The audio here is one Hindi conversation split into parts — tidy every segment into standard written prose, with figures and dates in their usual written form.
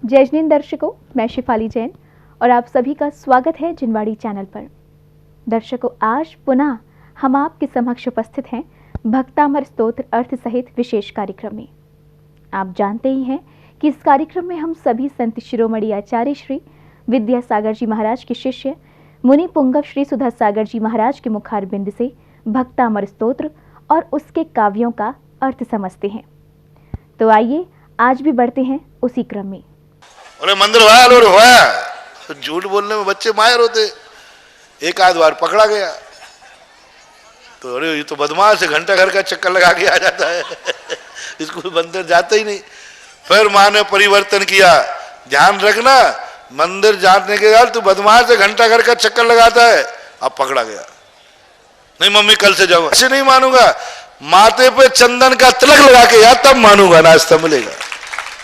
जय जिन दर्शकों, मैं शिफाली जैन और आप सभी का स्वागत है जिनवाड़ी चैनल पर। दर्शकों, आज पुनः हम आपके समक्ष उपस्थित हैं भक्तामर स्तोत्र अर्थ सहित विशेष कार्यक्रम में। आप जानते ही हैं कि इस कार्यक्रम में हम सभी संत शिरोमणि आचार्य श्री विद्यासागर जी महाराज के शिष्य मुनि पुंगव श्री सुधा सागर जी महाराज के मुखार बिंद से भक्तामर स्तोत्र और उसके काव्यों का अर्थ समझते हैं। तो आइए आज भी बढ़ते हैं उसी क्रम में। अरे मंदिर हुआ झूठ बोलने में बच्चे माहिर होते। एक आध बार पकड़ा गया तो अरे ये तो बदमाश है, घंटा घर का चक्कर लगा के आ जाता है इसको मंदिर जाता ही नहीं। फिर माँ ने परिवर्तन किया, ध्यान रखना मंदिर जाने के बाद तू बदमाश है, घंटा घर का चक्कर लगाता है। अब पकड़ा गया, नहीं मम्मी कल से जाऊंगा। ऐसे नहीं मानूंगा, माथे पे चंदन का तिलक लगा के या तब मानूंगा, नाश्ता मिलेगा।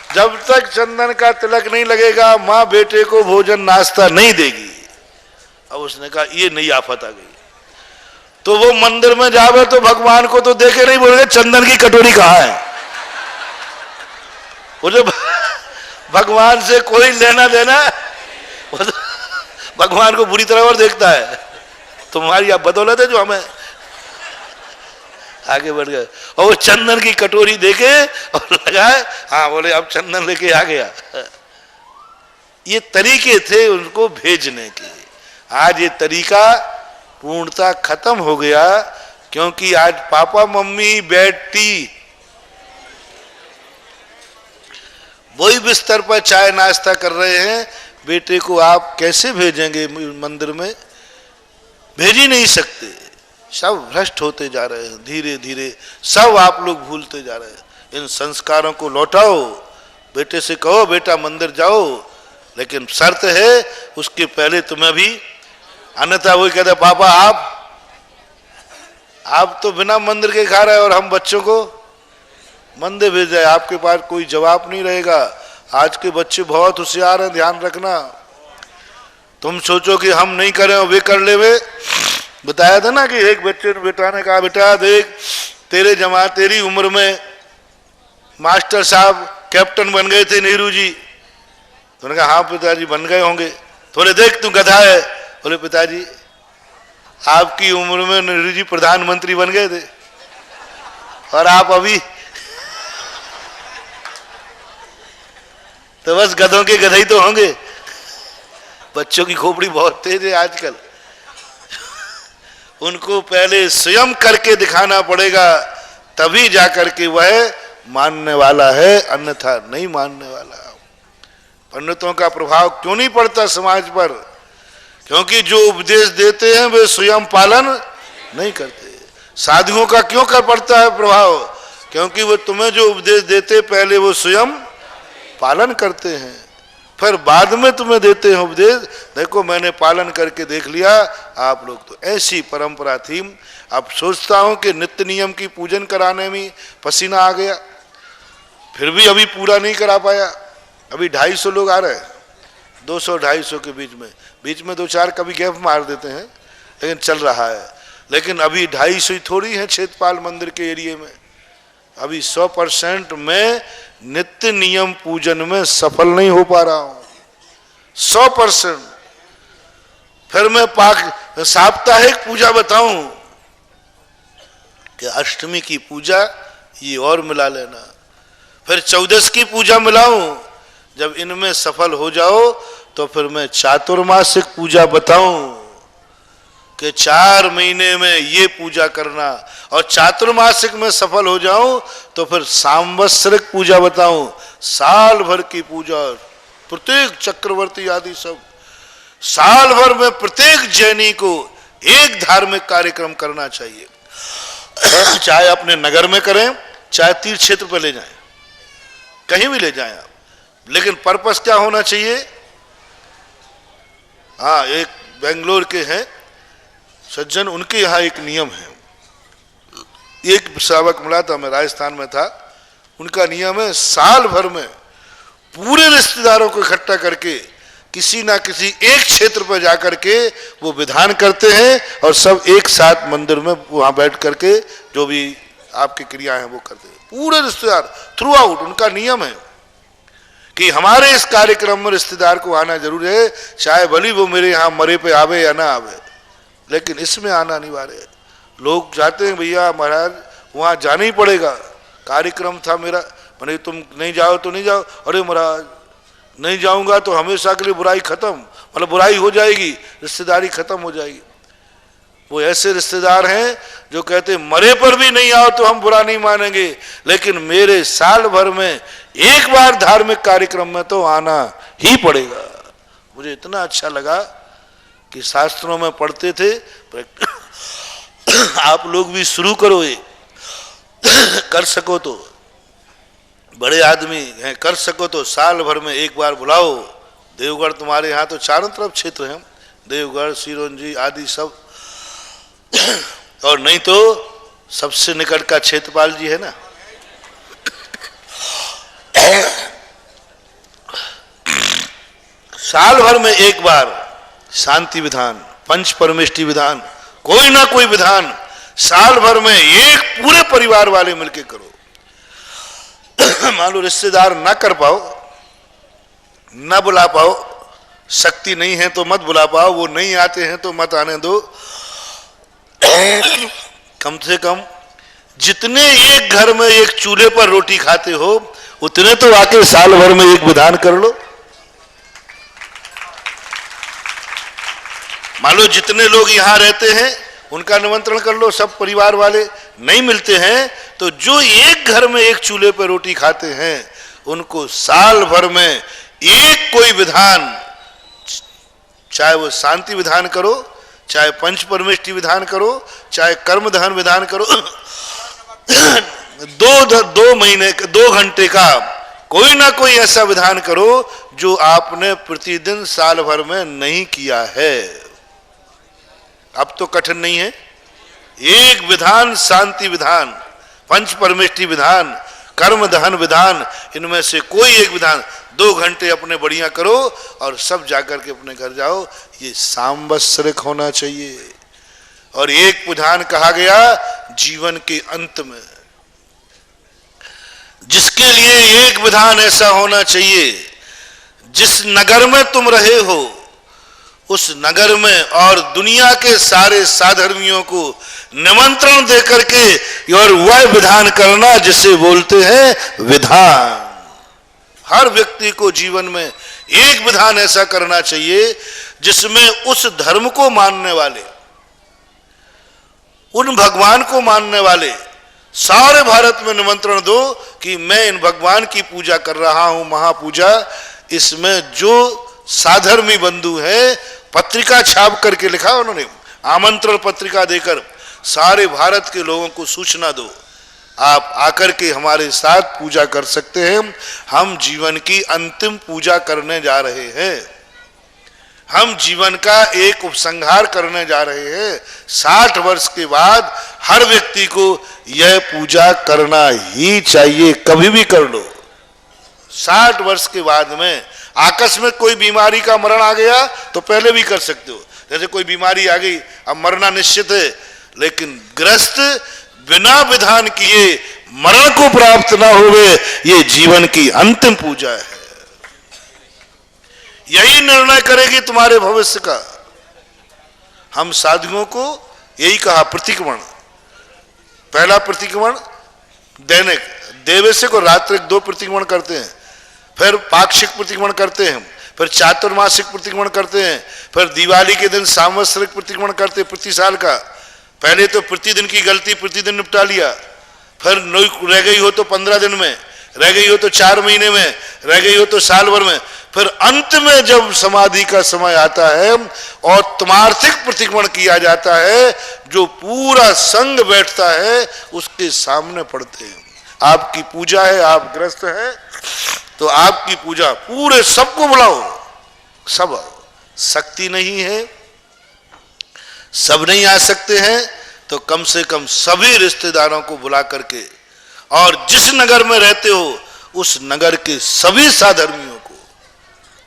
जब तक चंदन का तिलक नहीं लगेगा माँ बेटे को भोजन नाश्ता नहीं देगी। अब उसने कहा ये नई आफत आ गई। तो वो मंदिर में जावे तो भगवान को तो देखे नहीं, बोलेगा चंदन की कटोरी कहाँ है। वो जो भगवान से कोई लेना देना, वो तो भगवान को बुरी तरह और देखता है। तुम्हारी आप बदौलत है जो हमें आगे बढ़ गए। और वो चंदन की कटोरी देखे और लगाए, हाँ बोले अब चंदन लेके आ गया। ये तरीके थे उनको भेजने के। आज ये तरीका पूर्णता खत्म हो गया, क्योंकि आज पापा मम्मी बेटी वही बिस्तर पर चाय नाश्ता कर रहे हैं। बेटे को आप कैसे भेजेंगे मंदिर में? भेज ही नहीं सकते। सब भ्रष्ट होते जा रहे हैं, धीरे धीरे सब आप लोग भूलते जा रहे हैं। इन संस्कारों को लौटाओ। बेटे से कहो बेटा मंदिर जाओ, लेकिन शर्त है उसके पहले तुम्हें भी, अन्यथा वही कहते पापा आप तो बिना मंदिर के खा रहे हैं और हम बच्चों को मंदिर भेज रहे। आपके पास कोई जवाब नहीं रहेगा। आज के बच्चे बहुत होशियार हैं, ध्यान रखना। तुम सोचो कि हम नहीं करें और वे कर ले। वे बताया था ना कि एक बच्चे ने बेटा ने कहा बेटा देख तेरी उम्र में मास्टर साहब कैप्टन बन गए थे नेहरू जी। तो उन्होंने कहा हाँ पिताजी बन गए होंगे। थोड़े देख तू गधा है। बोले पिताजी आपकी उम्र में नेहरू जी प्रधानमंत्री बन गए थे और आप अभी तो बस गधों के गधे ही तो होंगे। बच्चों की खोपड़ी बहुत तेज है आजकल। उनको पहले स्वयं करके दिखाना पड़ेगा, तभी जाकर के वह मानने वाला है, अन्यथा नहीं मानने वाला। पंडितों का प्रभाव क्यों नहीं पड़ता समाज पर? क्योंकि जो उपदेश देते हैं वे स्वयं पालन नहीं करते। साधुओं का क्यों कर पड़ता है प्रभाव? क्योंकि वो तुम्हें जो उपदेश देते पहले वो स्वयं पालन करते हैं, फिर बाद में तुम्हें देते हैं उपदेश। देखो मैंने पालन करके देख लिया, आप लोग तो ऐसी परंपरा थी। अब सोचता हूं कि नित्य नियम की पूजन कराने में पसीना आ गया, फिर भी अभी पूरा नहीं करा पाया। अभी 250 लोग आ रहे हैं, 200-250 के बीच में 2-4 कभी गैप मार देते हैं, लेकिन चल रहा है। लेकिन अभी 250 ही थोड़ी है क्षेत्रपाल मंदिर के एरिए में। अभी 100% में नित्य नियम पूजन में सफल नहीं हो पा रहा हूं, 100%। फिर मैं साप्ताहिक पूजा बताऊं कि अष्टमी की पूजा ये और मिला लेना, फिर 14 की पूजा मिलाऊं। जब इनमें सफल हो जाओ तो फिर मैं चातुर्मासिक पूजा बताऊं कि 4 महीने में ये पूजा करना, और चातुर्मासिक में सफल हो जाऊं तो फिर सांवत्सरिक पूजा बताऊं, साल भर की पूजा। प्रत्येक चक्रवर्ती आदि सब साल भर में प्रत्येक जैनी को एक धार्मिक कार्यक्रम करना चाहिए। चाहे अपने नगर में करें, चाहे तीर्थ क्षेत्र पर ले जाएं, कहीं भी ले जाएं आप, लेकिन पर्पस क्या होना चाहिए? हाँ, एक बेंगलोर के हैं सज्जन, उनके यहाँ एक नियम है। एक श्रावक मिला था, मैं राजस्थान में था, उनका नियम है साल भर में पूरे रिश्तेदारों को इकट्ठा करके किसी ना किसी एक क्षेत्र पर जाकर के वो विधान करते हैं और सब एक साथ मंदिर में वहां बैठ करके जो भी आपकी क्रियाएं हैं वो करते हैं। पूरे रिश्तेदार थ्रू आउट, उनका नियम है कि हमारे इस कार्यक्रम में रिश्तेदार को आना जरूर है, चाहे भली वो मेरे यहाँ मरे पे आवे या ना आवे, लेकिन इसमें आना अनिवार्य है। लोग चाहते हैं भैया महाराज वहाँ जाना ही पड़ेगा, कार्यक्रम था मेरा, मैंने तुम नहीं जाओ तो नहीं जाओ, अरे महाराज नहीं जाऊंगा तो हमेशा के लिए बुराई खत्म, मतलब बुराई हो जाएगी, रिश्तेदारी खत्म हो जाएगी। वो ऐसे रिश्तेदार हैं जो कहते मरे पर भी नहीं आओ तो हम बुरा नहीं मानेंगे, लेकिन मेरे साल भर में एक बार धार्मिक कार्यक्रम में तो आना ही पड़ेगा। मुझे इतना अच्छा लगा कि शास्त्रों में पढ़ते थे, आप लोग भी शुरू करो, ये कर सको तो, बड़े आदमी हैं, कर सको तो साल भर में एक बार बुलाओ। देवगढ़ तुम्हारे यहाँ तो चारों तरफ क्षेत्र हैं, देवगढ़, सिरोंजी आदि सब, और नहीं तो सबसे निकट का क्षेत्रपाल जी है ना। साल भर में एक बार शांति विधान, पंच परमेष्टि विधान, कोई ना कोई विधान साल भर में एक पूरे परिवार वाले मिलके करो। मान लो रिश्तेदार ना कर पाओ, ना बुला पाओ, शक्ति नहीं है तो मत बुला पाओ, वो नहीं आते हैं तो मत आने दो, कम से कम जितने एक घर में एक चूल्हे पर रोटी खाते हो उतने तो आके साल भर में एक विधान कर लो। मान लो जितने लोग यहां रहते हैं उनका निमंत्रण कर लो, सब परिवार वाले नहीं मिलते हैं तो जो एक घर में एक चूल्हे पर रोटी खाते हैं उनको साल भर में एक कोई विधान, चाहे वो शांति विधान करो, चाहे पंच परमेष्टि विधान करो, चाहे कर्म दहन विधान करो, दो महीने 2 घंटे का कोई ना कोई ऐसा विधान करो जो आपने प्रतिदिन साल भर में नहीं किया है। अब तो कठिन नहीं है, एक विधान, शांति विधान, पंच परमेष्टि विधान, कर्म दहन विधान, इनमें से कोई एक विधान 2 घंटे अपने बढ़िया करो और सब जाकर के अपने घर जाओ। ये सांवत्सरिक होना चाहिए। और एक विधान कहा गया जीवन के अंत में, जिसके लिए एक विधान ऐसा होना चाहिए, जिस नगर में तुम रहे हो उस नगर में और दुनिया के सारे साधर्मियों को निमंत्रण देकर के और वह विधान करना जिसे बोलते हैं विधान। हर व्यक्ति को जीवन में एक विधान ऐसा करना चाहिए जिसमें उस धर्म को मानने वाले, उन भगवान को मानने वाले सारे भारत में निमंत्रण दो कि मैं इन भगवान की पूजा कर रहा हूं, महापूजा। इसमें जो साधर्मी बंधु है, पत्रिका छाप करके लिखा उन्होंने, आमंत्रण पत्रिका देकर सारे भारत के लोगों को सूचना दो, आप आकर के हमारे साथ पूजा कर सकते हैं। हम जीवन की अंतिम पूजा करने जा रहे हैं, हम जीवन का एक उपसंहार करने जा रहे हैं। 60 वर्ष के बाद हर व्यक्ति को यह पूजा करना ही चाहिए, कभी भी कर लो। 60 वर्ष के बाद में आकस्मिक कोई बीमारी का मरण आ गया तो पहले भी कर सकते हो, जैसे कोई बीमारी आ गई अब मरना निश्चित है, लेकिन ग्रस्त बिना विधान किए मरण को प्राप्त ना होवे, ये जीवन की अंतिम पूजा है। यही निर्णय करेगी तुम्हारे भविष्य का। हम साधुओं को यही कहा, प्रतिक्रमण, पहला प्रतिक्रमण दैनिक, देवस्य को रात्रिक 2 प्रतिक्रमण करते हैं, फिर पाक्षिक प्रतिक्रमण करते हैं, फिर चातुर्मासिक प्रतिक्रमण करते हैं, फिर दिवाली के दिन सांवत्सरिक प्रतिक्रमण करते हैं प्रति साल का। पहले तो प्रतिदिन की गलती प्रतिदिन निपटा लिया, फिर रह गई हो तो 15 दिन में, रह गई हो तो 4 महीने में, रह गई हो तो साल भर में, फिर अंत में जब समाधि का समय आता है और तमार्थिक प्रतिक्रमण किया जाता है, जो पूरा संघ बैठता है उसके सामने पढ़ते हैं। आपकी पूजा है, आप ग्रस्त हैं तो आपकी पूजा, पूरे सबको बुलाओ, सब आओ। शक्ति नहीं है, सब नहीं आ सकते हैं तो कम से कम सभी रिश्तेदारों को बुला करके, और जिस नगर में रहते हो उस नगर के सभी साधर्मियों को,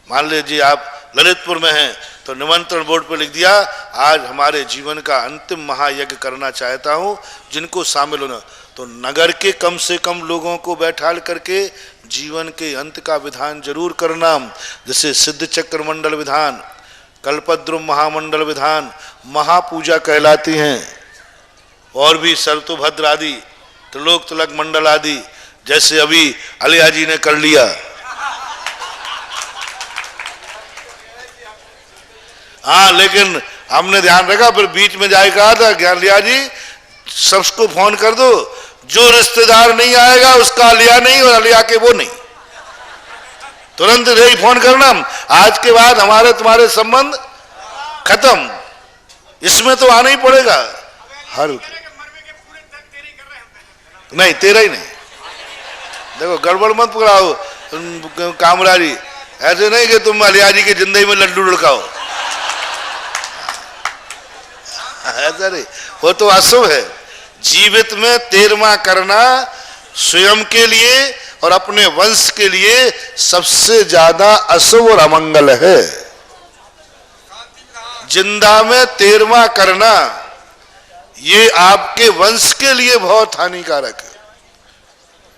मान लीजिए आप ललितपुर में हैं तो निमंत्रण बोर्ड पर लिख दिया, आज हमारे जीवन का अंतिम महायज्ञ करना चाहता हूं, जिनको शामिल होना, तो नगर के कम से कम लोगों को बैठाल करके जीवन के अंत का विधान जरूर करना, जैसे सिद्ध चक्र मंडल विधान, कल्पद्रुम महामंडल विधान, महापूजा कहलाती हैं, और भी सर्तुभद्र आदि, त्रिलोक तिलक मंडल आदि, जैसे अभी अलिया जी ने कर लिया। हाँ, लेकिन हमने ध्यान रखा, फिर बीच में जाए कहा था ज्ञान लिया जी सबको फोन कर दो, जो रिश्तेदार नहीं आएगा उसका अलिया नहीं और अलिया के वो नहीं, तुरंत यही फोन करना, आज के बाद हमारे तुम्हारे संबंध खत्म। इसमें तो आना ही पड़ेगा। हर नहीं, तेरा ही नहीं, देखो गड़बड़ मत पकड़ाओ कामरा जी, ऐसे नहीं कि तुम अलिया जी की जिंदगी में लड्डू लुढ़काओ, ऐसा नहीं, वो तो अशुभ है। जीवित में 13वां करना स्वयं के लिए और अपने वंश के लिए सबसे ज्यादा अशुभ और अमंगल है। जिंदा में 13वां करना ये आपके वंश के लिए बहुत हानिकारक है।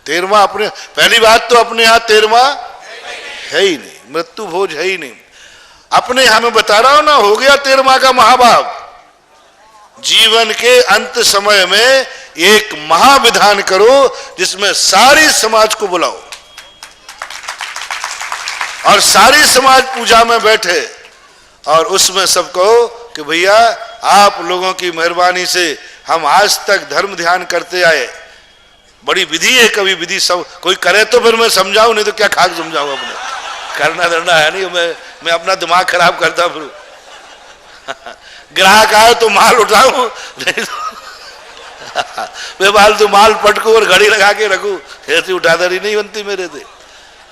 13वां अपने, पहली बात तो अपने यहां 13वां है ही नहीं, मृत्यु भोज है ही नहीं। अपने यहां में बता रहा हूं ना, हो गया 13वां का महाभाव। जीवन के अंत समय में एक महाविधान करो जिसमें सारी समाज को बुलाओ और सारी समाज पूजा में बैठे और उसमें सब कहो कि भैया आप लोगों की मेहरबानी से हम आज तक धर्म ध्यान करते आए। बड़ी विधि है, कभी विधि सब कोई करे तो फिर मैं समझाऊं, नहीं तो क्या खाक समझाऊं, अपने करना धरना है नहीं, मैं अपना दिमाग खराब करता फिर। ग्राहक आए तो माल उठाऊं, नहीं तो माल पटकू और घड़ी लगा के रखू, ऐसी उठादारी नहीं बनती मेरे से।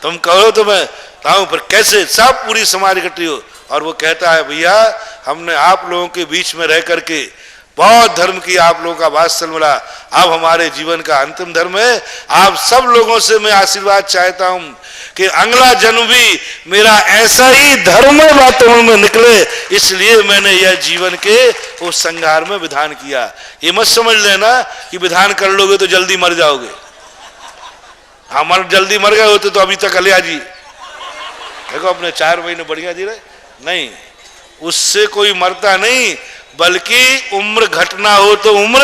तुम कहो तो मैं लाऊं, पर कैसे सब पूरी समाज इकट्ठी हो। और वो कहता है भैया हमने आप लोगों के बीच में रह करके बहुत धर्म की आप लोगों का वात्सल मिला, अब हमारे जीवन का अंतिम धर्म है। आप सब लोगों से मैं आशीर्वाद चाहता हूं कि अगला जन्म भी मेरा ऐसा ही धर्म वातावरण में निकले, इसलिए मैंने यह जीवन के उस संघार में विधान किया। ये मत समझ लेना कि विधान कर लोगे तो जल्दी मर जाओगे। हम जल्दी मर गए होते तो अभी तक अलिया जी देखो अपने 4 महीने बढ़िया जी रहे, नहीं, उससे कोई मरता नहीं, बल्कि उम्र घटना हो तो उम्र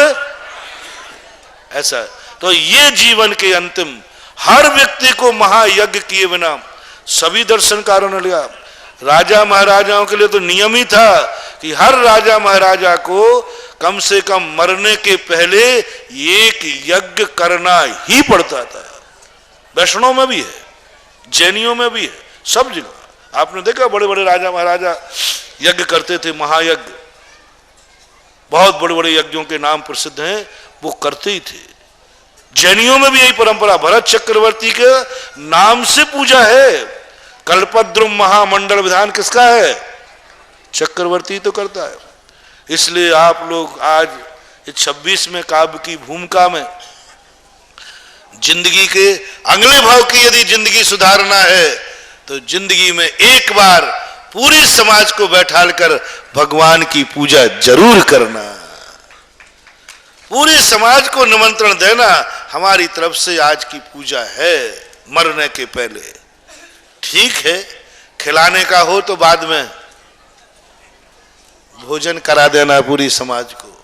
ऐसा। तो ये जीवन के अंतिम हर व्यक्ति को महायज्ञ किए बिना सभी दर्शनकारों ने लिया। राजा महाराजाओं के लिए तो नियम ही था कि हर राजा महाराजा को कम से कम मरने के पहले एक यज्ञ करना ही पड़ता था। वैष्णव में भी है, जैनियों में भी है, सब जगह आपने देखा बड़े बड़े राजा महाराजा यज्ञ करते थे, महायज्ञ। बहुत बड़े बड़े यज्ञों के नाम प्रसिद्ध हैं, वो करते ही थे। जैनियों में भी यही परंपरा, भरत चक्रवर्ती के नाम से पूजा है। कल्पद्रुम महामंडल विधान किसका है? चक्रवर्ती तो करता है। इसलिए आप लोग आज 26वें काव्य की भूमिका में जिंदगी के अगले भाव की यदि जिंदगी सुधारना है तो जिंदगी में एक बार पूरी समाज को बैठाल कर भगवान की पूजा जरूर करना, पूरी समाज को निमंत्रण देना, हमारी तरफ से आज की पूजा है मरने के पहले। ठीक है, खिलाने का हो तो बाद में भोजन करा देना पूरी समाज को।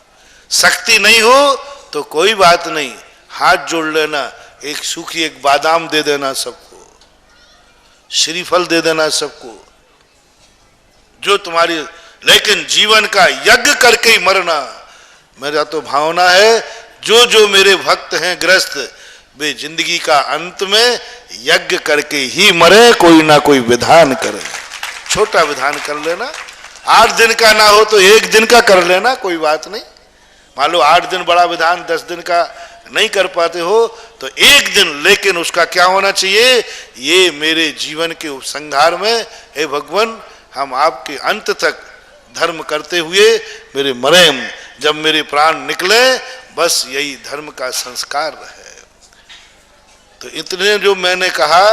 शक्ति नहीं हो तो कोई बात नहीं, हाथ जोड़ लेना, एक सूखी एक बादाम दे देना सबको, श्रीफल दे देना सबको, जो तुम्हारी, लेकिन जीवन का यज्ञ करके ही मरना। मेरा तो भावना है जो जो मेरे भक्त हैं ग्रस्त, वे जिंदगी का अंत में यज्ञ करके ही मरे, कोई ना कोई विधान करे, छोटा विधान कर लेना। 8 दिन का ना हो तो 1 दिन का कर लेना, कोई बात नहीं। मान लो 8 दिन बड़ा विधान 10 दिन का नहीं कर पाते हो तो 1 दिन, लेकिन उसका क्या होना चाहिए? ये मेरे जीवन के उपसंहार में, हे भगवान हम आपके अंत तक धर्म करते हुए मेरे मरे, जब मेरे प्राण निकले बस यही धर्म का संस्कार रहे। तो इतने जो मैंने कहा,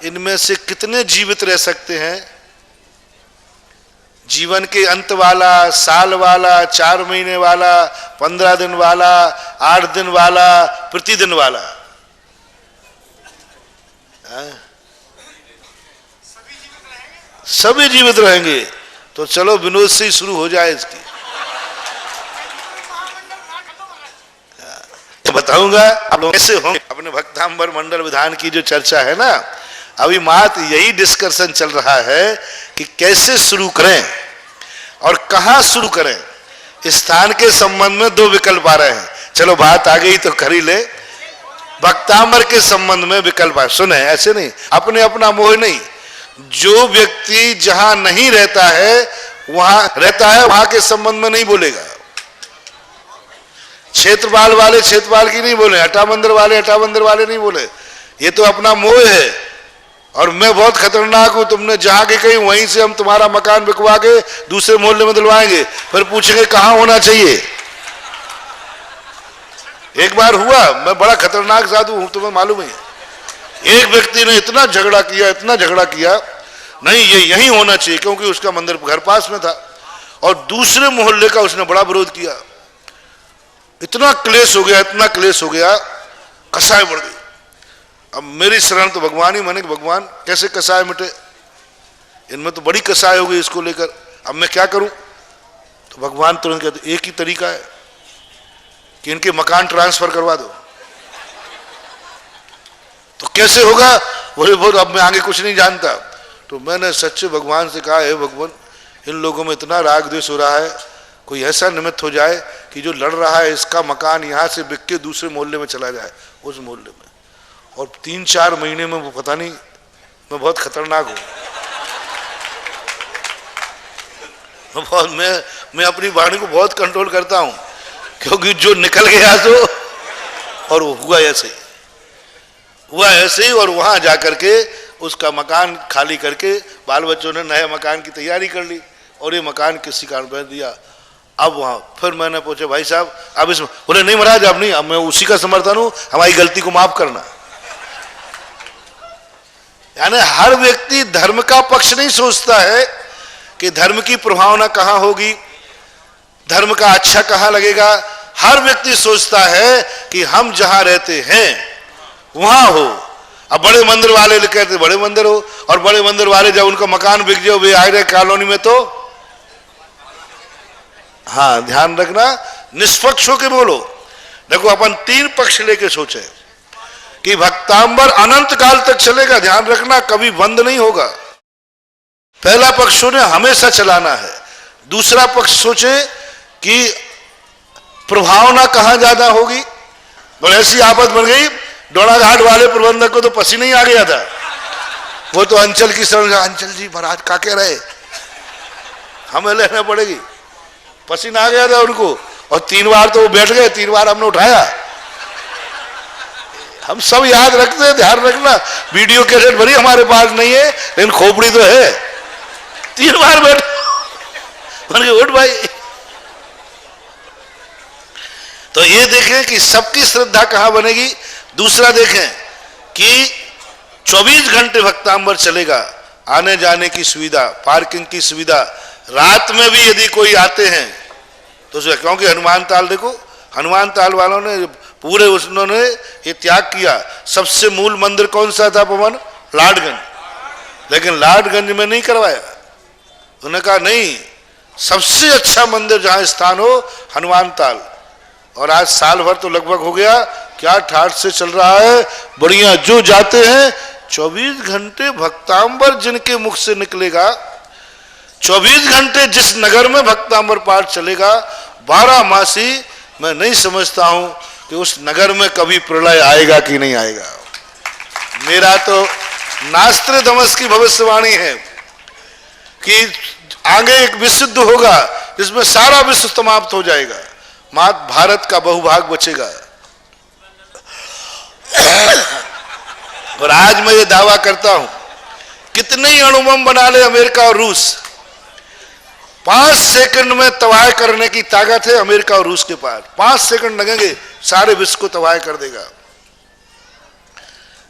इनमें से कितने जीवित रह सकते हैं? जीवन के अंत वाला, साल वाला, 4 महीने वाला, 15 दिन वाला, 8 दिन वाला, प्रतिदिन वाला, सभी जीवित रहेंगे। तो चलो विनोद से ही शुरू हो जाए इसकी। तो बताऊंगा आप लोग कैसे होंगे। अपने भक्तांबर मंडल विधान की जो चर्चा है ना, अभी मात्र यही डिस्कशन चल रहा है कि कैसे शुरू करें और कहां शुरू करें। स्थान के संबंध में दो विकल्प आ रहे हैं। चलो बात आ गई तो कर ही ले। भक्तांबर के संबंध में विकल्प है, सुने, ऐसे नहीं, अपने अपना मोह नहीं। जो व्यक्ति जहां नहीं रहता है वहां रहता है, वहां के संबंध में नहीं बोलेगा। क्षेत्रपाल वाले क्षेत्रपाल की नहीं बोले, हटा मंदिर वाले हटा मंदिर वाले नहीं बोले। ये तो अपना मोह है। और मैं बहुत खतरनाक हूं, तुमने जहां के कहीं वहीं से हम तुम्हारा मकान बिकवा के दूसरे मोहल्ले में दिलवाएंगे, फिर पूछेंगे कहां होना चाहिए। एक बार हुआ, मैं बड़ा खतरनाक साधु हूं, तुम्हें मालूम है। एक व्यक्ति ने इतना झगड़ा किया, नहीं ये यहीं होना चाहिए, क्योंकि उसका मंदिर घर पास में था। और दूसरे मोहल्ले का उसने बड़ा विरोध किया। इतना क्लेश हो गया, कसाय बढ़ गई। अब मेरी शरण तो भगवान ही माने कि भगवान कैसे कसाय मिटे, इनमें तो बड़ी कसाय हो गई इसको लेकर, अब मैं क्या करूं। तो भगवान तुरंत कहते एक ही तरीका है कि इनके मकान ट्रांसफर करवा दो। तो कैसे होगा, बोले बोल अब मैं आगे कुछ नहीं जानता। तो मैंने सच्चे भगवान से कहा, हे भगवान, इन लोगों में इतना राग द्वेष हो रहा है, कोई ऐसा निमित्त हो जाए कि जो लड़ रहा है इसका मकान यहां से बिक के दूसरे मोहल्ले में चला जाए, उस मोहल्ले में। और 3-4 महीने में वो पता नहीं, मैं बहुत खतरनाक हूं। मैं अपनी वाणी को बहुत कंट्रोल करता हूं, क्योंकि जो निकल गया तो, और वो हुआ ऐसे ही। और वहां जाकर के उसका मकान खाली करके बाल बच्चों ने नए मकान की तैयारी कर ली, और ये मकान किसी कारण पर दिया। अब वहां फिर मैंने पूछा, भाई साहब अब इसमें, बोले नहीं महाराज अब नहीं, अब मैं उसी का समर्थन हूं, हमारी गलती को माफ करना। यानी हर व्यक्ति धर्म का पक्ष नहीं सोचता है कि धर्म की प्रभावना कहां होगी, धर्म का अच्छा कहां लगेगा। हर व्यक्ति सोचता है कि हम जहां रहते हैं वहां हो। अब बड़े मंदिर वाले कहते बड़े मंदिर हो, और बड़े मंदिर वाले जब उनका मकान बिक जाओ वे आए रहे कॉलोनी में, तो हाँ ध्यान रखना, निष्पक्ष होकर बोलो। देखो अपन 3 पक्ष लेके सोचे कि भक्तांबर अनंत काल तक चलेगा, ध्यान रखना कभी बंद नहीं होगा। पहला पक्ष सोचे हमेशा चलाना है। दूसरा पक्ष सोचे कि प्रभावना कहां ज्यादा होगी। बोले ऐसी आफत बन गई, डोड़ाघाट वाले प्रबंधक को तो पसीना ही आ गया था। वो तो अंचल की शरण, अंचल जी महाराज का कह रहे, हमें लेना पड़ेगी। पसीना आ गया था उनको, और 3 बार तो वो बैठ गए, 3 बार हमने उठाया। हम सब याद रखते हैं, ध्यान रखना। वीडियो कैसेट भरी हमारे पास नहीं है, लेकिन खोपड़ी तो है। 3 बार बैठ, मैंने उठ भाई। तो ये देखें कि सबकी श्रद्धा कहां बनेगी। दूसरा देखें कि 24 घंटे भक्तांबर चलेगा, आने जाने की सुविधा, पार्किंग की सुविधा। रात में भी यदि कोई आते हैं तो क्योंकि हनुमान ताल देखो, हनुमान ताल वालों ने पूरे उन्होंने ये त्याग किया। सबसे मूल मंदिर कौन सा था पवन? लाडगंज। लेकिन लाडगंज में नहीं करवाया, उन्होंने कहा नहीं, सबसे अच्छा मंदिर जहां स्थान हो हनुमान ताल। और आज साल भर तो लगभग हो गया, क्या ठाठ से चल रहा है, बढ़िया। जो जाते हैं 24 घंटे भक्तांबर जिनके मुख से निकलेगा, 24 घंटे जिस नगर में भक्तांबर पाठ चलेगा, 12 मासी, मैं नहीं समझता हूं कि उस नगर में कभी प्रलय आएगा कि नहीं आएगा। मेरा तो नास्त्र दमस की भविष्यवाणी है कि आगे एक विशुद्ध होगा जिसमें सारा विश्व समाप्त हो जाएगा, मात्र भारत का बहुभाग बचेगा। और आज मैं ये दावा करता हूं, कितने ही अणुबम बना ले अमेरिका और रूस, 5 सेकंड में तबाह करने की ताकत है अमेरिका और रूस के पास। 5 सेकंड लगेंगे, सारे विश्व को तबाह कर देगा।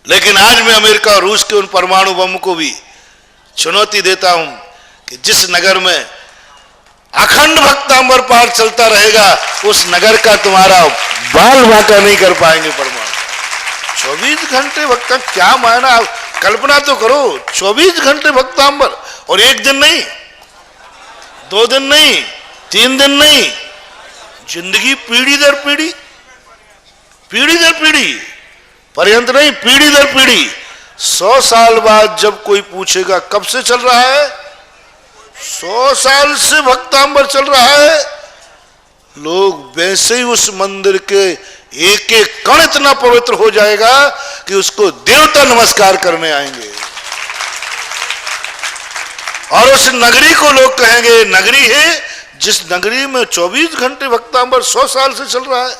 लेकिन आज मैं अमेरिका और रूस के उन परमाणु बम को भी चुनौती देता हूं कि जिस नगर में अखंड भक्तांबर पाठ चलता रहेगा, उस नगर का तुम्हारा बाल बांका नहीं कर पाएंगे परमाणु। 24 घंटे भक्ता क्या मायना। कल्पना तो करो, 24 घंटे भक्तांबर, और एक दिन नहीं, 2 दिन नहीं, 3 दिन नहीं, जिंदगी पीढ़ी दर पीढ़ी, पीढ़ी दर पीढ़ी, पर्यंत नहीं, पीढ़ी दर पीढ़ी। 100 साल बाद जब कोई पूछेगा कब से चल रहा है, 100 साल से भक्तांबर चल रहा है। लोग वैसे ही उस मंदिर के एक एक कण इतना पवित्र हो जाएगा कि उसको देवता नमस्कार करने आएंगे, और उस नगरी को लोग कहेंगे नगरी है जिस नगरी में 24 घंटे भक्तांबर 100 साल से चल रहा है।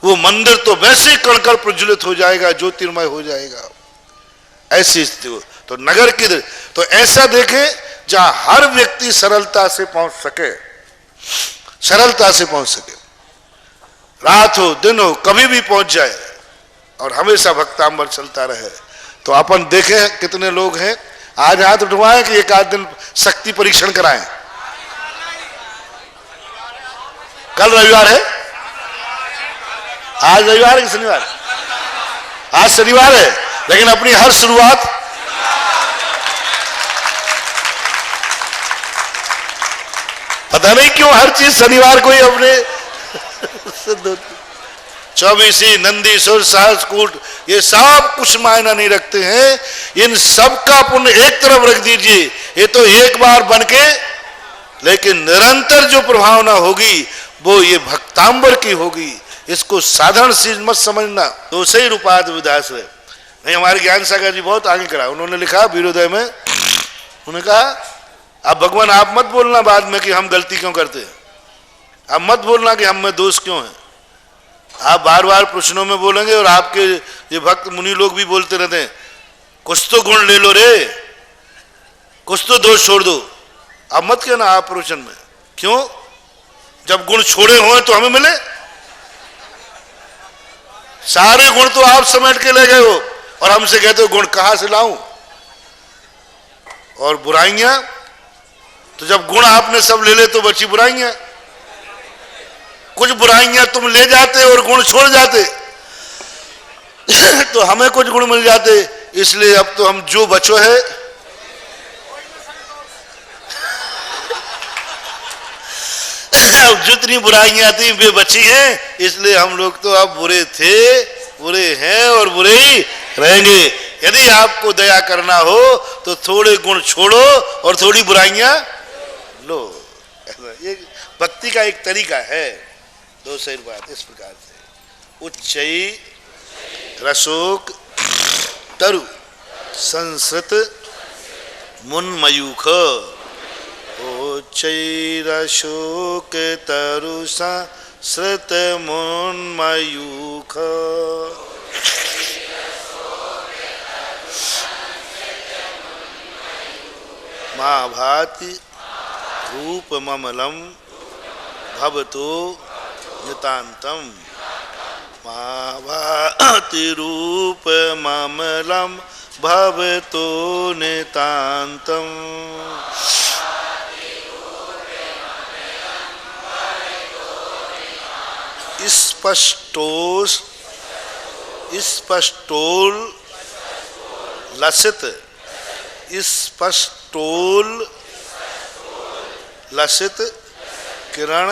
वो मंदिर तो वैसे कण-कण प्रज्वलित हो जाएगा, ज्योतिर्मय हो जाएगा। ऐसी स्थिति हो तो नगर की, तो ऐसा देखे जहां हर व्यक्ति सरलता से पहुंच सके, सरलता से पहुंच सके, रात हो दिन हो कभी भी पहुंच जाए, और हमेशा भक्तांबर चलता रहे। तो अपन देखें कितने लोग हैं आज हाथ उठवाएं कि एक आध दिन शक्ति परीक्षण कराएं। कल रविवार है, आज रविवार है कि शनिवार? आज शनिवार है, लेकिन अपनी हर शुरुआत पता नहीं क्यों हर चीज शनिवार को ही अपने 24 नंदीश्वर सहस्त्रकूट ये सब कुछ मायना नहीं रखते हैं। इन सब का पुण्य एक तरफ रख दीजिए, ये तो एक बार बनके, लेकिन निरंतर जो प्रभावना होगी वो ये भक्तांबर की होगी। इसको साधारण चीज मत समझना। तो सही रूपाद विदास है नहीं, हमारे ज्ञान सागर जी बहुत आगे करा, उन्होंने लिखा वीरोदय में, उन्होंने कहा अब भगवान आप मत बोलना बाद में कि हम गलती क्यों करते हैं, आप मत बोलना कि हम में दोष क्यों है। आप बार बार प्रश्नों में बोलेंगे और आपके ये भक्त मुनि लोग भी बोलते रहते हैं कुछ तो गुण ले लो रे, कुछ तो दोष छोड़ दो। अब मत कहना आप प्रवचन में, क्यों? जब गुण छोड़े हुए तो हमें मिले, सारे गुण तो आप समेट के ले गए हो और हमसे कहते हो गुण कहां से लाऊं। और बुराइयां तो जब गुण आपने सब ले ले तो बची बुराइयां। कुछ बुराइयां तुम ले जाते और गुण छोड़ जाते तो हमें कुछ गुण मिल जाते। इसलिए अब तो हम जो बचो है जितनी बुराइयां थी वे बची हैं, इसलिए हम लोग तो अब बुरे थे, बुरे हैं और बुरे ही रहेंगे। यदि आपको दया करना हो तो थोड़े गुण छोड़ो और थोड़ी बुराइयां लो। ये भक्ति का एक तरीका है। दो सही बात इस प्रकार से, उच्चई रसोक तरु संसृत मुन्मयूख, उच्चई रसोक तरु संसृत मुन्मयूख, मां भाति रूप ममलम भवतो नितांतम, मां भाति रूप ममलम भवतो नितांतम। स्पष्टोल लसित, स्पष्टोल लसित किरण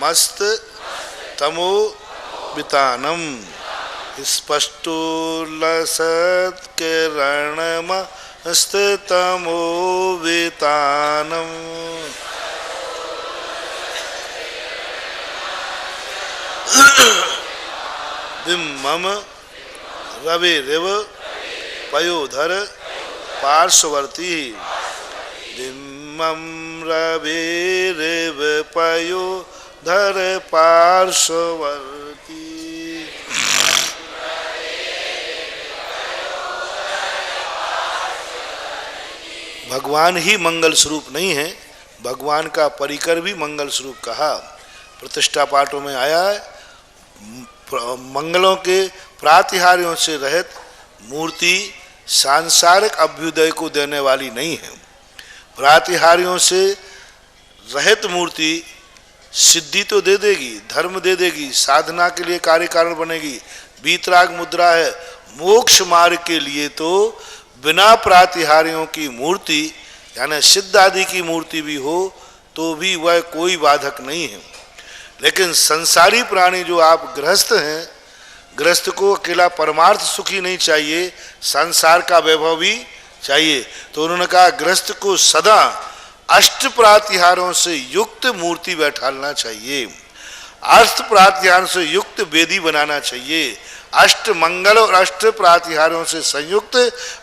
मस्त तमो वितानम, स्पष्टोलसत किरण मस्त तमो वितानम। बिम्बम रविरिव पयोधर पार्श्ववर्ती, बिम्बम रविरिव पयोधर पार्श्ववर्ती। भगवान ही मंगल स्वरूप नहीं है, भगवान का परिकर भी मंगल स्वरूप कहा। प्रतिष्ठा पाठों में आया है, मंगलों के प्रातिहार्यों से रहित मूर्ति सांसारिक अभ्युदय को देने वाली नहीं है। प्रातिहार्यों से रहित मूर्ति सिद्धि तो दे देगी, धर्म दे देगी, साधना के लिए कार्य कारण बनेगी, वीतराग मुद्रा है, मोक्ष मार्ग के लिए तो बिना प्रातिहार्यों की मूर्ति यानी सिद्ध आदि की मूर्ति भी हो तो भी वह कोई बाधक नहीं है। लेकिन संसारी प्राणी जो आप गृहस्थ हैं, गृहस्थ को अकेला परमार्थ सुखी नहीं चाहिए, संसार का वैभव भी चाहिए। तो उन्होंने कहा गृहस्थ को सदा अष्ट प्रातिहारों से युक्त मूर्ति बैठालना चाहिए, अष्ट प्रातिहारों से युक्त वेदी बनाना चाहिए, अष्ट मंगल और अष्ट प्रातिहारों से संयुक्त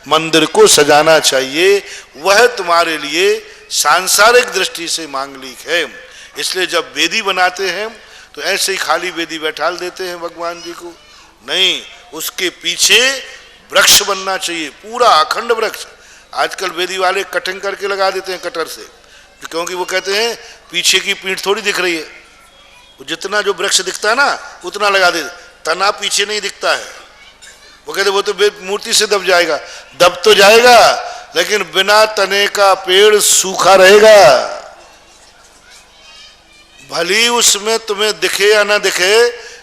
मंदिर को सजाना चाहिए। वह तुम्हारे लिए सांसारिक दृष्टि से मांगलिक है। इसलिए जब वेदी बनाते हैं तो ऐसे ही खाली वेदी बैठाल देते हैं भगवान जी को, नहीं, उसके पीछे वृक्ष बनना चाहिए, पूरा अखंड वृक्ष। आजकल वेदी वाले कटिंग करके लगा देते हैं कटर से, क्योंकि वो कहते हैं पीछे की पीठ थोड़ी दिख रही है, वो जितना जो वृक्ष दिखता है ना उतना लगा देते, तना पीछे नहीं दिखता है। वो कहते वो तो मूर्ति से दब जाएगा। दब तो जाएगा लेकिन बिना तने का पेड़ सूखा रहेगा। भली उसमें तुम्हें दिखे या ना दिखे,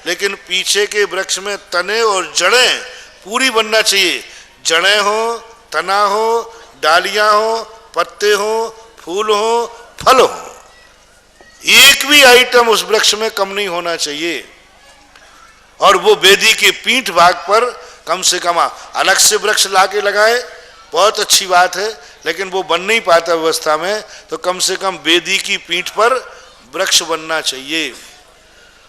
लेकिन पीछे के वृक्ष में तने और जड़ें पूरी बनना चाहिए। जड़ें हो, तना हो, डालियां हो, पत्ते हो, फूल हो, फल हो, एक भी आइटम उस वृक्ष में कम नहीं होना चाहिए। और वो वेदी के पीठ भाग पर कम से कम अलग से वृक्ष लाके लगाए, बहुत अच्छी बात है, लेकिन वो बन नहीं पाता व्यवस्था में, तो कम से कम वेदी की पीठ पर वृक्ष बनना चाहिए।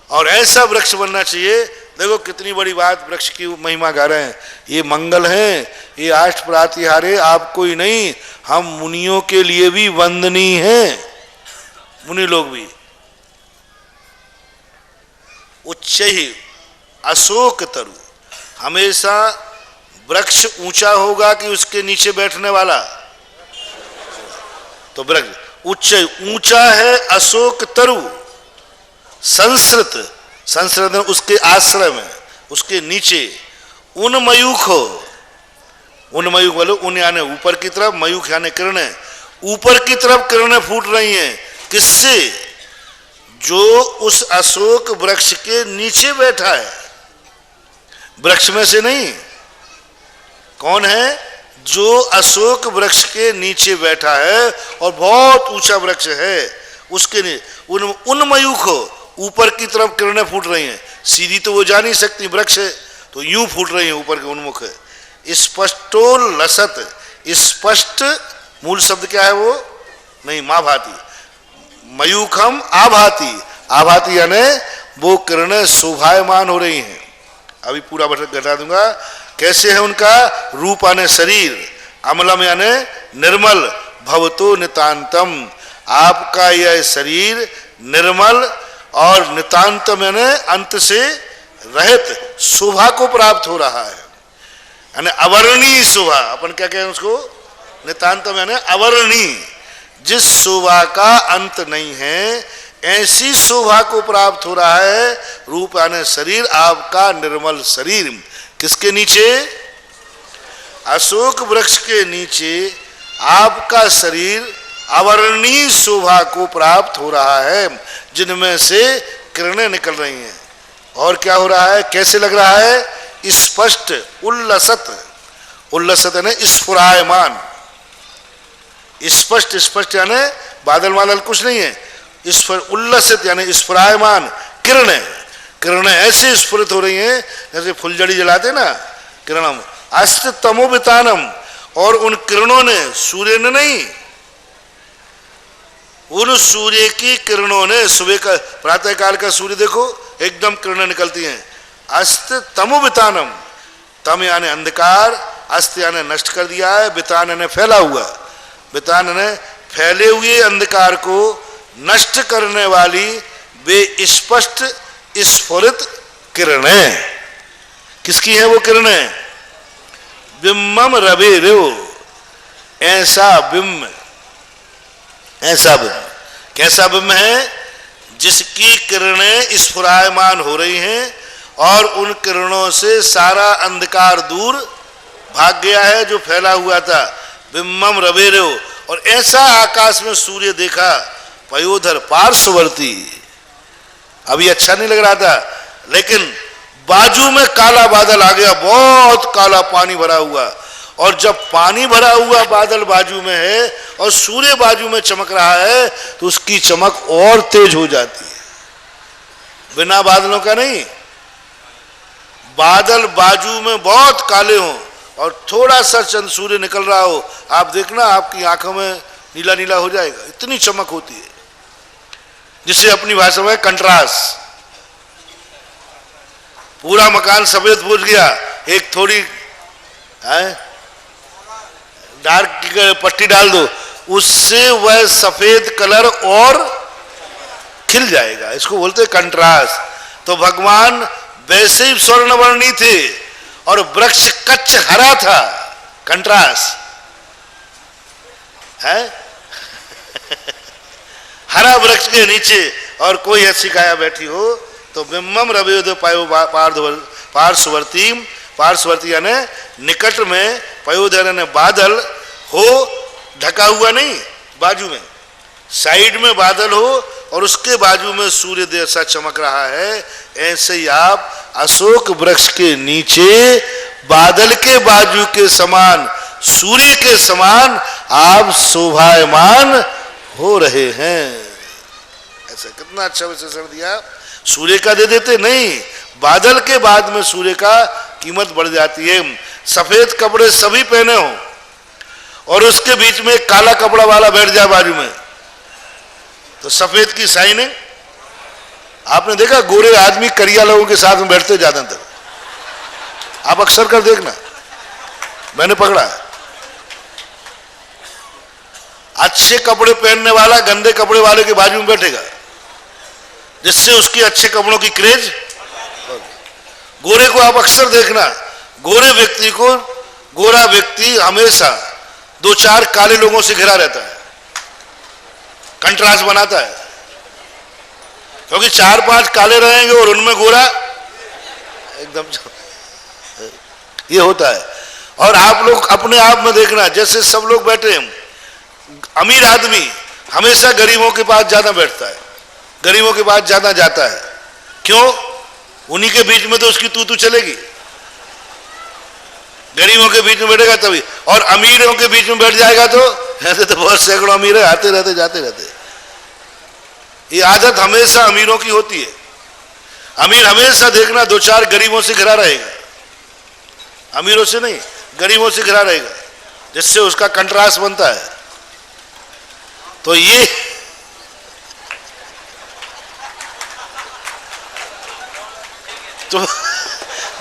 और ऐसा वृक्ष बनना चाहिए, देखो कितनी बड़ी बात वृक्ष की महिमा गा रहे हैं। ये मंगल है, ये अष्ट प्रातिहारे आपको ही नहीं, हम मुनियों के लिए भी वंदनीय हैं। मुनि लोग भी उच्च ही अशोक तरु, हमेशा वृक्ष ऊंचा होगा कि उसके नीचे बैठने वाला, तो वृक्ष उच्च ऊंचा है। अशोक तरु संस्कृत, संस्कृत उसके आश्रय में, उसके नीचे उन मयूख हो, उन मयूख बोलो, उन यानी ऊपर की तरफ, मयूख यानी किरणें, ऊपर की तरफ किरणें फूट रही हैं। किससे? जो उस अशोक वृक्ष के नीचे बैठा है, वृक्ष में से नहीं। कौन है? जो अशोक वृक्ष के नीचे बैठा है और बहुत ऊंचा वृक्ष है, उसके उन मयूख हो, ऊपर की तरफ किरणें फूट रही हैं। सीधी तो वो जा नहीं सकती, वृक्ष है तो यूं फूट रही है, ऊपर के उन्मुख है। स्पष्टो लसत, स्पष्ट मूल शब्द क्या है वो? नहीं, माँ भाती, मयूखम आभाती, आभाती यानी वो किरणें शोभायमान हो रही हैं। अभी पूरा घटा दूंगा। कैसे है उनका रूप? आने शरीर, अमलम यानी निर्मल, भवतो नितांतम, आपका यह शरीर निर्मल और नितांतम यानी अंत से रहित शोभा को प्राप्त हो रहा है, यानी अवर्णीय शोभा। अपन क्या कहें उसको? नितांतम यानी अवर्णीय, जिस शोभा का अंत नहीं है, ऐसी शोभा को प्राप्त हो रहा है। रूप यानी शरीर, आपका निर्मल शरीर किसके नीचे? अशोक वृक्ष के नीचे आपका शरीर अवर्णीय शोभा को प्राप्त हो रहा है, जिनमें से किरणें निकल रही हैं। और क्या हो रहा है? कैसे लग रहा है? स्पष्ट, उल्लसत, उल्लसत यानी स्फुरायमान, स्पष्ट, स्पष्ट यानी बादल बादल कुछ नहीं है, उल्लसित यानी स्फुरायमान किरणें, किरणें ऐसे स्फुरित हो रही हैं जैसे फुलझड़ी जलाते ना किरणम। अस्त तमोवितानम, और उन किरणों ने, सूर्य ने नहीं, उन सूर्य की किरणों ने, सुबह का प्रातः काल का सूर्य देखो एकदम किरणें निकलती हैं। अस्त तमोवितानम, तम यानी अंधकार, अस्त यानी नष्ट कर दिया है, वितान यानी फैला हुआ, वितान यानी फैले हुए अंधकार को नष्ट करने वाली वे स्पष्ट स्फुरित किरणें। किसकी है वो किरणें? बिम्बम रवे रेव, ऐसा बिम्ब, ऐसा बिम्ब। कैसा बिम्ब है? जिसकी किरणें स्फुरायमान हो रही हैं और उन किरणों से सारा अंधकार दूर भाग गया है जो फैला हुआ था। बिम्बम रवे रेव, और ऐसा आकाश में सूर्य देखा, पयोधर पार्श्ववर्ती। अभी अच्छा नहीं लग रहा था, लेकिन बाजू में काला बादल आ गया, बहुत काला पानी भरा हुआ, और जब पानी भरा हुआ बादल बाजू में है और सूर्य बाजू में चमक रहा है तो उसकी चमक और तेज हो जाती है। बिना बादलों का नहीं, बादल बाजू में बहुत काले हों और थोड़ा सा चंद सूर्य निकल रहा हो, आप देखना आपकी आंखों में नीला नीला हो जाएगा, इतनी चमक होती है, जिसे अपनी भाषा में कंट्रास्ट। पूरा मकान सफेद पूछ गया, एक थोड़ी डार्क पट्टी डाल दो, उससे वह सफेद कलर और खिल जाएगा, इसको बोलते कंट्रास्ट। तो भगवान वैसे ही स्वर्णवर्णी थे और वृक्ष कच्च हरा था, कंट्रास्ट है। हरा वृक्ष के नीचे और कोई ऐसी काया बैठी हो तो बिम्बम रवयोदय पायो पार्श्ववर्ती, पार्श्ववर्ती यानी निकट में, पयोदय यानी बादल हो, ढका हुआ नहीं, बाजू में, साइड में बादल हो और उसके बाजू में सूर्य जैसा चमक रहा है। ऐसे ही आप अशोक वृक्ष के नीचे बादल के बाजू के समान, सूर्य के समान आप शोभायमान हो रहे हैं। ऐसा कितना अच्छा विशेषण दिया, सूर्य का दे देते नहीं, बादल के बाद में सूर्य का कीमत बढ़ जाती है। सफेद कपड़े सभी पहने हो और उसके बीच में काला कपड़ा वाला बैठ जाए बाजू में तो सफेद की शाइनिंग। आपने देखा गोरे आदमी करिया लोगों के साथ में बैठते ज्यादातर, आप अक्सर कर देखना, मैंने पकड़ा। अच्छे कपड़े पहनने वाला गंदे कपड़े वाले के बाजू में बैठेगा, जिससे उसकी अच्छे कपड़ों की क्रेज। गोरे को आप अक्सर देखना, गोरे व्यक्ति को, गोरा व्यक्ति हमेशा दो चार काले लोगों से घिरा रहता है, कंट्रास्ट बनाता है, क्योंकि चार पांच काले रहेंगे और उनमें गोरा एकदम ये होता है। और आप लोग अपने आप में देखना, जैसे सब लोग बैठे हैं, अमीर आदमी हमेशा गरीबों के पास ज्यादा बैठता है, गरीबों के पास ज्यादा जाता है, क्यों? उन्हीं के बीच में तो उसकी तू चलेगी, गरीबों के बीच में बैठेगा तभी। और अमीरों के बीच में बैठ जाएगा तो ऐसे तो बहुत सैकड़ों अमीर है, आते रहते जाते रहते। ये आदत हमेशा अमीरों की होती है, अमीर हमेशा देखना दो चार गरीबों से घिरा रहेगा, अमीरों से नहीं गरीबों से घिरा रहेगा, जिससे उसका कंट्रास्ट बनता है। तो ये तो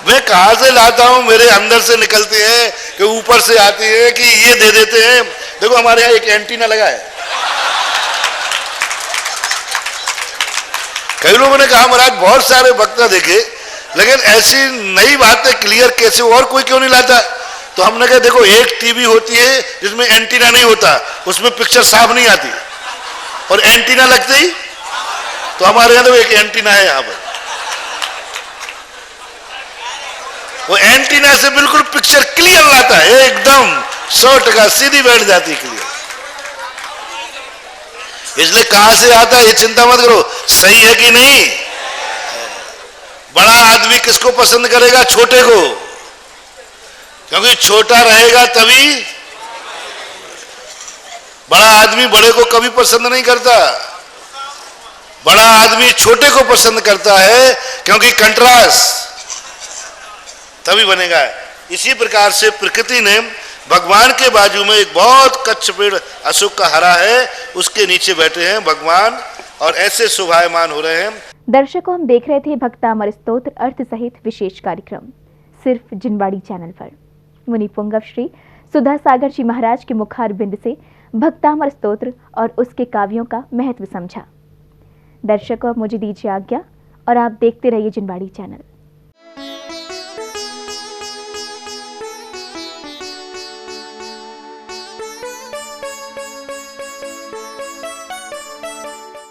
मैं कहां से लाता हूं, मेरे अंदर से निकलते हैं कि ऊपर से आती है कि ये दे देते हैं। देखो हमारे यहां एक एंटीना लगा है, कई लोगों ने कहा महाराज बहुत सारे वक्ता देखे लेकिन ऐसी नई बातें क्लियर कैसे, और कोई क्यों नहीं लाता? तो हमने कहा देखो एक टीवी होती है जिसमें एंटीना नहीं होता, उसमें पिक्चर साफ नहीं आती, और एंटीना लगते ही तो हमारे यहां तो एक एंटीना है यहां पर, वो एंटीना से बिल्कुल पिक्चर क्लियर लाता है, एकदम 100% सीधी बैठ जाती क्लियर। इसलिए कहां से आता है ये चिंता मत करो, सही है कि नहीं। बड़ा आदमी किसको पसंद करेगा? छोटे को, क्योंकि छोटा रहेगा तभी। बड़ा आदमी बड़े को कभी पसंद नहीं करता, बड़ा आदमी छोटे को पसंद करता है, क्योंकि कंट्रास्ट तभी बनेगा। इसी प्रकार से प्रकृति ने भगवान के बाजू में एक बहुत कच्छ पेड़ अशोक का हरा है, उसके नीचे बैठे हैं भगवान और ऐसे शोभायमान हो रहे हैं। दर्शकों, हम देख रहे थे भक्तामर स्तोत्र अर्थ सहित विशेष कार्यक्रम सिर्फ जिनवाड़ी चैनल पर। मुनि पुंगव श्री सुधा सागर जी महाराज के मुखार बिंद से भक्तामर स्तोत्र और उसके काव्यों का महत्व समझा। दर्शकों, मुझे दीजिए आज्ञा और आप देखते रहिए जिनवाड़ी चैनल।